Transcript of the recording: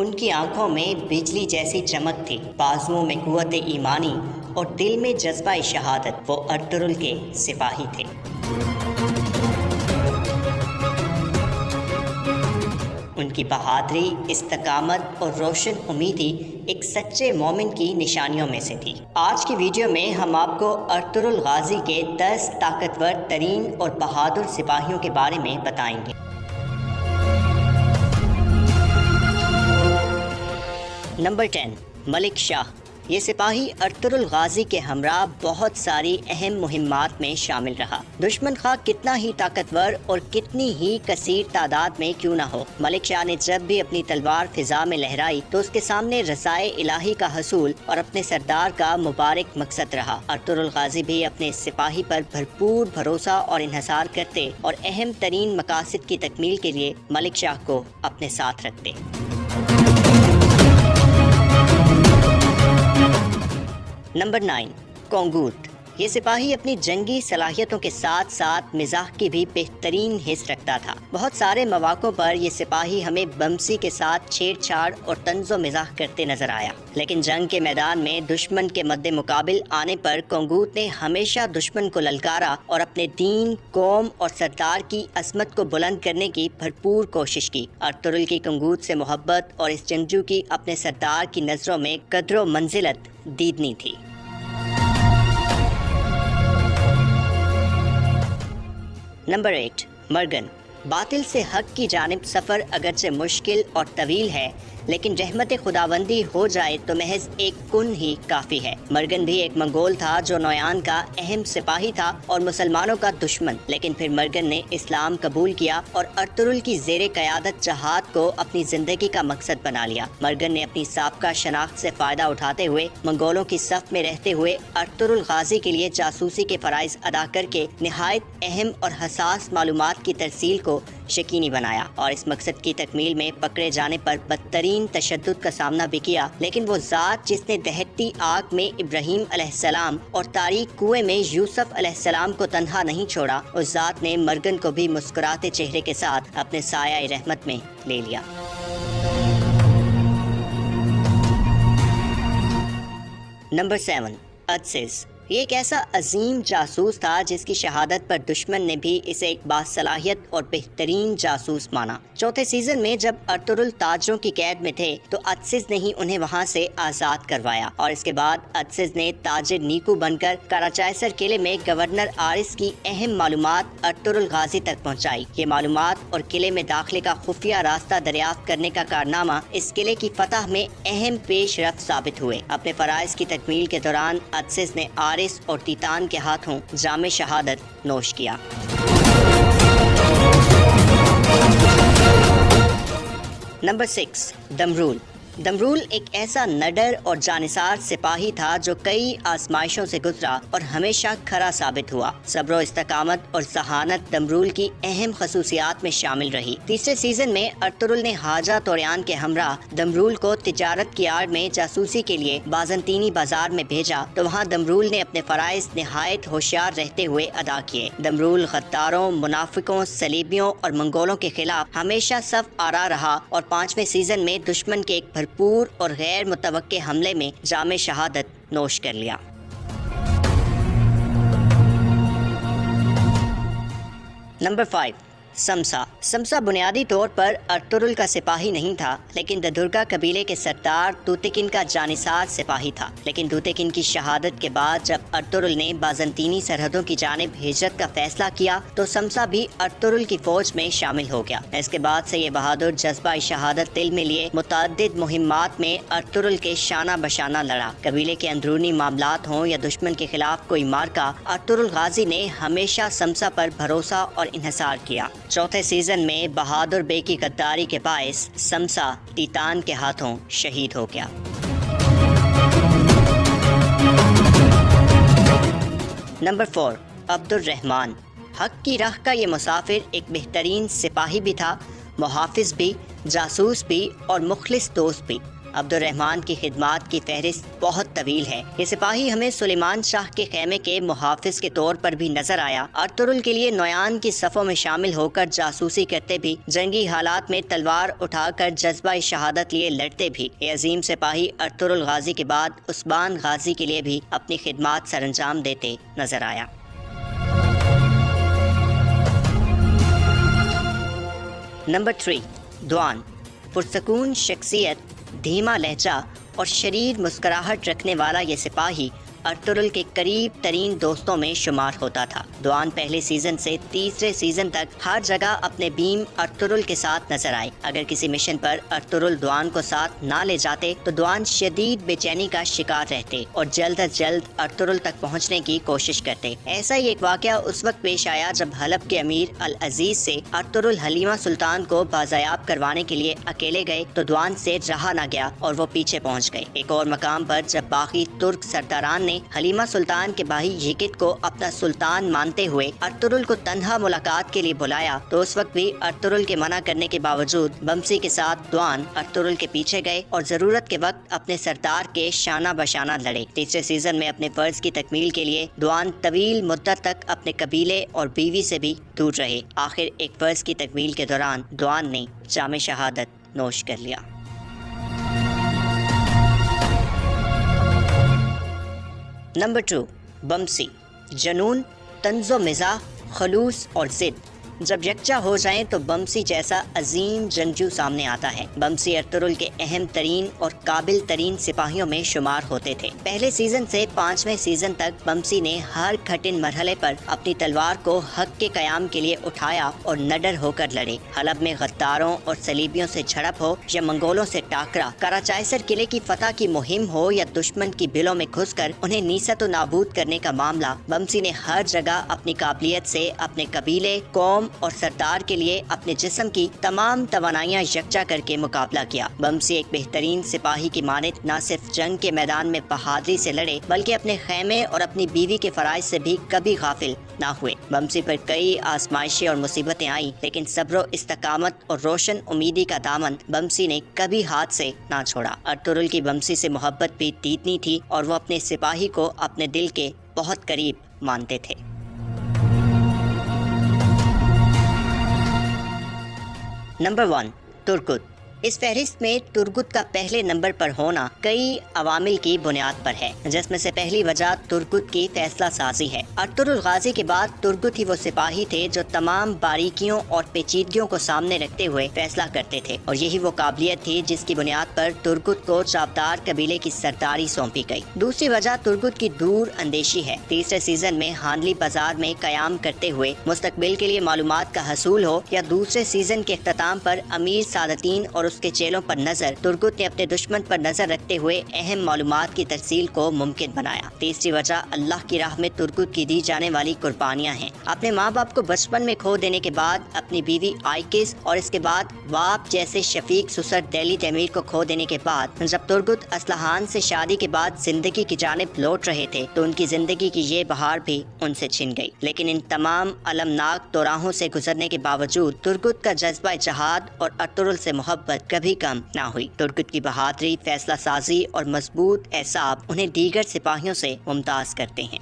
ان کی آنکھوں میں بجلی جیسی چمک تھی، بازوؤں میں قوت ایمانی اور دل میں جذبہ شہادت۔ وہ ارطغرل کے سپاہی تھے۔ ان کی بہادری، استقامت اور روشن امیدی ایک سچے مومن کی نشانیوں میں سے تھی۔ آج کی ویڈیو میں ہم آپ کو ارطغرل غازی کے 10 طاقتور ترین اور بہادر سپاہیوں کے بارے میں بتائیں گے۔ نمبر 10، ملک شاہ۔ یہ سپاہی ارطغرل غازی کے ہمراہ بہت ساری اہم مہمات میں شامل رہا۔ دشمن خواہ کتنا ہی طاقتور اور کتنی ہی کثیر تعداد میں کیوں نہ ہو، ملک شاہ نے جب بھی اپنی تلوار فضا میں لہرائی تو اس کے سامنے رضائے الہی کا حصول اور اپنے سردار کا مبارک مقصد رہا۔ ارطغرل غازی بھی اپنے سپاہی پر بھرپور بھروسہ اور انحصار کرتے اور اہم ترین مقاصد کی تکمیل کے لیے ملک شاہ کو اپنے ساتھ رکھتے۔ نمبر 9، کونگوت۔ یہ سپاہی اپنی جنگی صلاحیتوں کے ساتھ ساتھ مزاح کی بھی بہترین حس رکھتا تھا۔ بہت سارے مواقعوں پر یہ سپاہی ہمیں بمسی کے ساتھ چھیڑ چھاڑ اور طنز و مزاح کرتے نظر آیا، لیکن جنگ کے میدان میں دشمن کے مد مقابل آنے پر کونگوت نے ہمیشہ دشمن کو للکارا اور اپنے دین، قوم اور سردار کی عظمت کو بلند کرنے کی بھرپور کوشش کی۔ ارطغرل کی کونگوت سے محبت اور اس جنگجو کی اپنے سردار کی نظروں میں قدر و منزلت دیدنی تھی۔ نمبر 8، مرگن۔ باطل سے حق کی جانب سفر اگرچہ مشکل اور طویل ہے، لیکن رحمت خداوندی ہو جائے تو محض ایک کن ہی کافی ہے۔ مرگن بھی ایک منگول تھا جو نویان کا اہم سپاہی تھا اور مسلمانوں کا دشمن، لیکن پھر مرگن نے اسلام قبول کیا اور ارطغرل کی زیر قیادت جہاد کو اپنی زندگی کا مقصد بنا لیا۔ مرگن نے اپنی سابقہ شناخت سے فائدہ اٹھاتے ہوئے منگولوں کی صف میں رہتے ہوئے ارطغرل غازی کے لیے جاسوسی کے فرائض ادا کر کے نہایت اہم اور حساس معلومات کی ترسیل کو یقینی بنایا، اور اس مقصد کی تکمیل میں پکڑے جانے پر بدترین تشدد کا سامنا بھی کیا، لیکن وہ ذات جس نے دہتی آگ میں ابراہیم علیہ السلام اور تاریک کنویں میں یوسف علیہ السلام کو تنہا نہیں چھوڑا، اس ذات نے مرگن کو بھی مسکراتے چہرے کے ساتھ اپنے سایہ رحمت میں لے لیا۔ نمبر 7، عدسیس۔ یہ ایک ایسا عظیم جاسوس تھا جس کی شہادت پر دشمن نے بھی اسے ایک باصلاحیت اور بہترین جاسوس مانا۔ چوتھے سیزن میں جب ارطغرل تاجروں کی قید میں تھے تو عدسیس نے ہی انہیں وہاں سے آزاد کروایا، اور اس کے بعد عدسیس نے تاجر نیکو بن کر کراچائسر قلعے میں گورنر آرس کی اہم معلومات ارطغرل غازی تک پہنچائی۔ یہ معلومات اور قلعے میں داخلے کا خفیہ راستہ دریافت کرنے کا کارنامہ اس قلعے کی فتح میں اہم پیش رفت ثابت ہوئے۔ اپنے فرائض کی تکمیل کے دوران عدسیس نے آرس اور تیتان کے ہاتھوں جام شہادت نوش کیا۔ نمبر 6، دمرول۔ دمرول ایک ایسا نڈر اور جانثار سپاہی تھا جو کئی آزمائشوں سے گزرا اور ہمیشہ کھرا ثابت ہوا۔ صبر و استقامت اور ذہانت دمرول کی اہم خصوصیات میں شامل رہی۔ تیسرے سیزن میں ارطغرل نے حاجہ توریان کے ہمراہ دمرول کو تجارت کی آڑ میں جاسوسی کے لیے بازنطینی بازار میں بھیجا تو وہاں دمرول نے اپنے فرائض نہایت ہوشیار رہتے ہوئے ادا کیے۔ دمرول غداروں، منافقوں، صلیبیوں اور منگولوں کے خلاف ہمیشہ صف آرا رہا اور 5ویں سیزن میں دشمن کے ایک بھرپور اور غیر متوقع حملے میں جام شہادت نوش کر لیا۔ نمبر 5، سمسا۔ سمسا بنیادی طور پر ارطغرل کا سپاہی نہیں تھا، لیکن ددرگا قبیلے کے سردار توتکن کا جانثار سپاہی تھا۔ لیکن توتکن کی شہادت کے بعد جب ارطغرل نے بازنطینی سرحدوں کی جانب ہجرت کا فیصلہ کیا تو سمسا بھی ارطغرل کی فوج میں شامل ہو گیا۔ اس کے بعد سے یہ بہادر جذبہ شہادت دل میں لیے متعدد مہمات میں ارطغرل کے شانہ بشانہ لڑا۔ قبیلے کے اندرونی معاملات ہوں یا دشمن کے خلاف کوئی مارکا، ارطغرل غازی نے ہمیشہ سمسا پر بھروسہ اور انحصار کیا۔ چوتھے سیزن میں بہادر بے کی غداری کے باعث سمسا تیتان کے ہاتھوں شہید ہو گیا۔ نمبر 4، عبد الرحمن۔ حق کی راہ کا یہ مسافر ایک بہترین سپاہی بھی تھا، محافظ بھی، جاسوس بھی اور مخلص دوست بھی۔ عبد الرحمن کی خدمات کی فہرست بہت طویل ہے۔ یہ سپاہی ہمیں سلیمان شاہ کے خیمے کے محافظ کے طور پر بھی نظر آیا۔ ارطغرل کے لیے نویان کی صفوں میں شامل ہو کر جاسوسی کرتے بھی، جنگی حالات میں تلوار اٹھا کر جذبہ شہادت لیے لڑتے بھی۔ یہ عظیم سپاہی ارطغرل غازی کے بعد عثمان غازی کے لیے بھی اپنی خدمات سر انجام دیتے نظر آیا۔ نمبر 3، دوان۔ پرسکون شخصیت، دھیما لہجہ اور شریر مسکراہٹ رکھنے والا یہ سپاہی ارطغرل کے قریب ترین دوستوں میں شمار ہوتا تھا۔ دوان پہلے سیزن سے تیسرے سیزن تک ہر جگہ اپنے بیم ارطغرل کے ساتھ نظر آئے۔ اگر کسی مشن پر ارطغرل دوان کو ساتھ نہ لے جاتے تو دوان شدید بے چینی کا شکار رہتے اور جلد از جلد ارطغرل تک پہنچنے کی کوشش کرتے۔ ایسا ہی ایک واقعہ اس وقت پیش آیا جب حلب کے امیر العزیز سے ارطغرل حلیمہ سلطان کو بازیاب کروانے کے لیے اکیلے گئے تو دوان سے رہا نہ گیا اور وہ پیچھے پہنچ گئے۔ ایک اور مقام پر جب باقی ترک سرداران حلیمہ سلطان کے بھائی یکت کو اپنا سلطان مانتے ہوئے ارطغرل کو تنہا ملاقات کے لیے بلایا تو اس وقت بھی ارطغرل کے منع کرنے کے باوجود بمسی کے ساتھ دوان ارطغرل کے پیچھے گئے اور ضرورت کے وقت اپنے سردار کے شانہ بشانہ لڑے۔ تیسرے سیزن میں اپنے فرض کی تکمیل کے لیے دوان طویل مدت تک اپنے قبیلے اور بیوی سے بھی دور رہے۔ آخر ایک فرض کی تکمیل کے دوران دوان نے جام شہادت نوش کر لیا۔ نمبر 2، بمسی۔ جنون، طنز و مزاح، خلوص اور ضد جب یکجا ہو جائیں تو بمسی جیسا عظیم جنگجو سامنے آتا ہے۔ بمسی ارطغرل کے اہم ترین اور قابل ترین سپاہیوں میں شمار ہوتے تھے۔ پہلے سیزن سے 5ویں سیزن تک بمسی نے ہر کٹھن مرحلے پر اپنی تلوار کو حق کے قیام کے لیے اٹھایا اور نڈر ہو کر لڑے۔ حلب میں غداروں اور صلیبیوں سے جھڑپ ہو یا منگولوں سے ٹاکرا، کراچائسر قلعے کی فتح کی مہم ہو یا دشمن کی بلوں میں گھس کر انہیں نیست و نابود کرنے کا معاملہ، بمسی نے ہر جگہ اپنی قابلیت سے اپنے قبیلے، قوم اور سردار کے لیے اپنے جسم کی تمام توانائیاں یکجا کر کے مقابلہ کیا۔ بمسی ایک بہترین سپاہی کی مانند نہ صرف جنگ کے میدان میں بہادری سے لڑے بلکہ اپنے خیمے اور اپنی بیوی کے فرائض سے بھی کبھی غافل نہ ہوئے۔ بمسی پر کئی آزمائشیں اور مصیبتیں آئیں لیکن صبر و استقامت اور روشن امیدی کا دامن بمسی نے کبھی ہاتھ سے نہ چھوڑا۔ ارطغرل کی بمسی سے محبت بھی تیتنی تھی اور وہ اپنے سپاہی کو اپنے دل کے بہت قریب مانتے تھے۔ نمبر 1، ترگت۔ اس فہرست میں ترگت کا پہلے نمبر پر ہونا کئی عوامل کی بنیاد پر ہے، جس میں سے پہلی وجہ ترگت کی فیصلہ سازی ہے۔ ارطغرل غازی کے بعد ترگت ہی وہ سپاہی تھے جو تمام باریکیوں اور پیچیدگیوں کو سامنے رکھتے ہوئے فیصلہ کرتے تھے، اور یہی وہ قابلیت تھی جس کی بنیاد پر ترگت کو چابدار قبیلے کی سرداری سونپی گئی۔ دوسری وجہ ترگت کی دور اندیشی ہے۔ تیسرے سیزن میں ہانلی بازار میں قیام کرتے ہوئے مستقبل کے لیے معلومات کا حصول ہو یا دوسرے سیزن کے اختتام پر امیر سادتین اور اس کے چیلوں پر نظر، ترگت نے اپنے دشمن پر نظر رکھتے ہوئے اہم معلومات کی ترسیل کو ممکن بنایا۔ تیسری وجہ اللہ کی راہ میں ترگت کی دی جانے والی قربانیاں ہیں۔ اپنے ماں باپ کو بچپن میں کھو دینے کے بعد، اپنی بیوی آئیکس اور اس کے بعد واپ جیسے شفیق سسر دہلی تیمیر کو کھو دینے کے بعد، جب ترگت اصلاحان سے شادی کے بعد زندگی کی جانب لوٹ رہے تھے تو ان کی زندگی کی یہ بہار بھی ان سے چھن گئی۔ لیکن ان تمام المناک دوراہوں سے گزرنے کے باوجود ترگت کا جذبہ جہاد اور ارطغرل سے محبت کبھی کم نہ ہوئی۔ ترگت کی بہادری، فیصلہ سازی اور مضبوط اعصاب انہیں دیگر سپاہیوں سے ممتاز کرتے ہیں۔